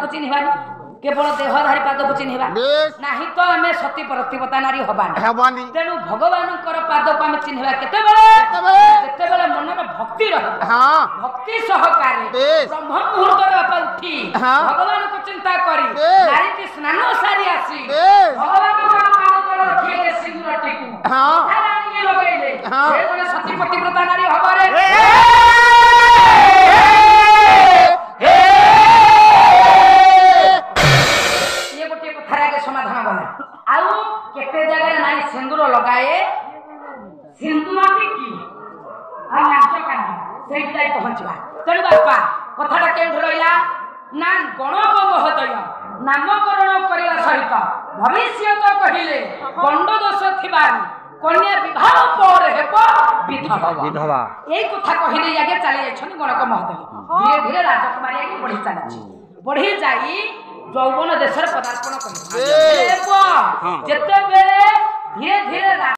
को चिन्हबानी केवल देहधारी पाद को चिन्हबा नहीं तो आम सती प्रतिपता नारी हबानी तेणु भगवान पाद को आम चिन्हबा केतेबेले मनर भक्ति भक्ति सहकारे ब्रह्म मुहूर्त बापा उठी भगवान को चिंता करी नारी की स्नान सारी आसी भगवान सिंदूर सती प्रतिपता नारी हबारे समाधान गला आउ केते जगह नारी सिंदूर लगाए सिंदूर की आ नाच कांड सेही जाई पहुंचबा तेणु बापा कथाटा केउठ रहिला ना गणक महोदय नामकरण करला सहित भविष्य तो कहिले गंड दोष थिबारी कन्या विवाह पर हेबो विधवा एई कथा कहिले आगे चली जाछन गणक महोदय धीरे धीरे राजकुमारी आगे बढ़ी जाई यौवन देश पदार्पण कर धीरे धीरे